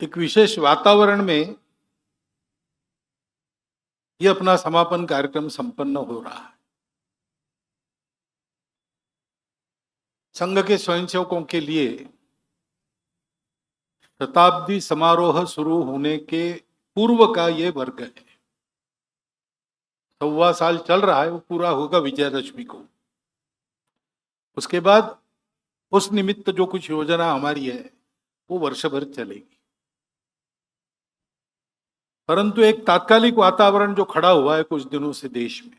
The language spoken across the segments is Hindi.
एक विशेष वातावरण में ये अपना समापन कार्यक्रम संपन्न हो रहा है। संघ के स्वयंसेवकों के लिए शताब्दी समारोह शुरू होने के पूर्व का ये वर्ग है। 1.25 साल चल रहा है, वो पूरा होगा विजयदशमी को। उसके बाद उस निमित्त जो कुछ योजना हमारी है वो वर्ष भर चलेगी। परंतु एक तात्कालिक वातावरण जो खड़ा हुआ है कुछ दिनों से देश में,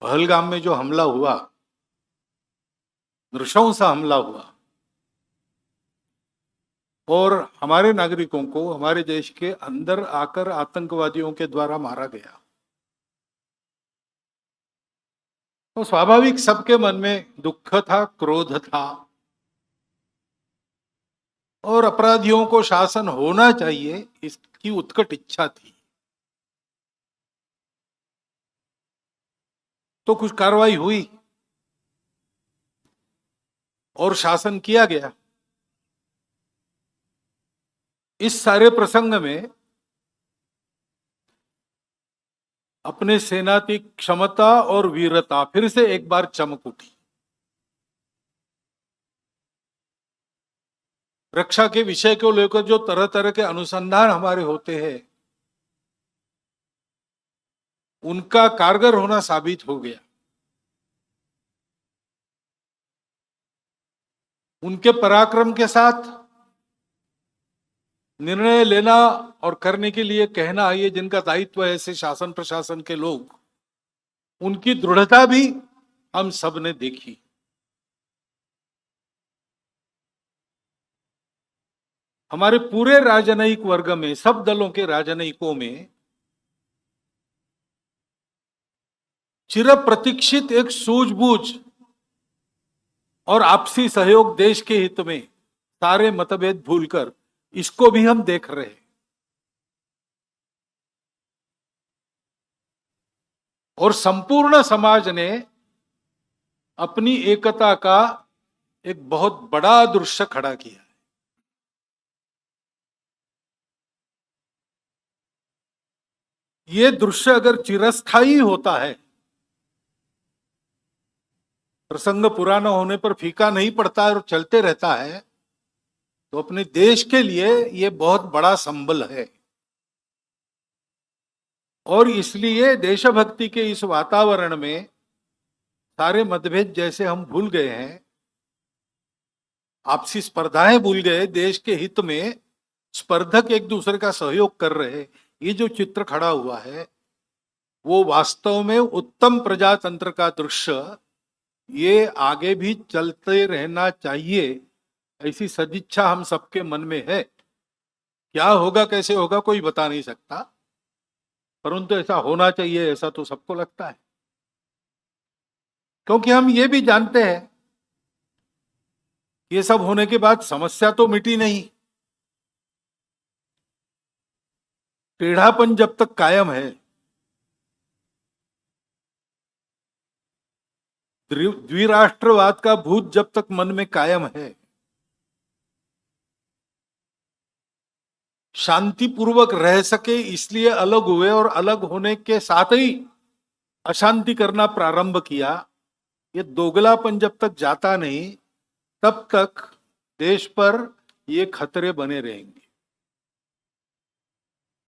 पहलगाम में जो हमला हुआ, नृशंस हमला हुआ और हमारे नागरिकों को हमारे देश के अंदर आकर आतंकवादियों के द्वारा मारा गया, तो स्वाभाविक सबके मन में दुख था, क्रोध था और अपराधियों को शासन होना चाहिए इसकी उत्कट इच्छा थी। तो कुछ कार्रवाई हुई और शासन किया गया। इस सारे प्रसंग में अपने सेना की क्षमता और वीरता फिर से एक बार चमक उठी। रक्षा के विषय को लेकर जो तरह तरह के अनुसंधान हमारे होते हैं उनका कारगर होना साबित हो गया। उनके पराक्रम के साथ निर्णय लेना और करने के लिए कहना, ये जिनका दायित्व है ऐसे शासन प्रशासन के लोग, उनकी दृढ़ता भी हम सब ने देखी। हमारे पूरे राजनयिक वर्ग में, सब दलों के राजनयिकों में चिर प्रतीक्षित एक सूझबूझ और आपसी सहयोग, देश के हित में सारे मतभेद भूलकर, इसको भी हम देख रहे हैं। और संपूर्ण समाज ने अपनी एकता का एक बहुत बड़ा दृश्य खड़ा किया। ये दृश्य अगर चिरस्थायी होता है, प्रसंग पुराना होने पर फीका नहीं पड़ता और चलते रहता है, तो अपने देश के लिए ये बहुत बड़ा संबल है। और इसलिए देशभक्ति के इस वातावरण में सारे मतभेद जैसे हम भूल गए हैं, आपसी स्पर्धाएं भूल गए, देश के हित में स्पर्धक एक दूसरे का सहयोग कर रहे, ये जो चित्र खड़ा हुआ है वो वास्तव में उत्तम प्रजातंत्र का दृश्य, ये आगे भी चलते रहना चाहिए, ऐसी सदिच्छा हम सबके मन में है। क्या होगा, कैसे होगा, कोई बता नहीं सकता, परंतु ऐसा होना चाहिए, ऐसा तो सबको लगता है। क्योंकि हम ये भी जानते हैं ये सब होने के बाद समस्या तो मिटी नहीं। टेढ़ापन जब तक कायम है, द्विराष्ट्रवाद का भूत जब तक मन में कायम है, शांतिपूर्वक रह सके इसलिए अलग हुए और अलग होने के साथ ही अशांति करना प्रारंभ किया, ये दोगलापन जब तक जाता नहीं तब तक देश पर ये खतरे बने रहेंगे।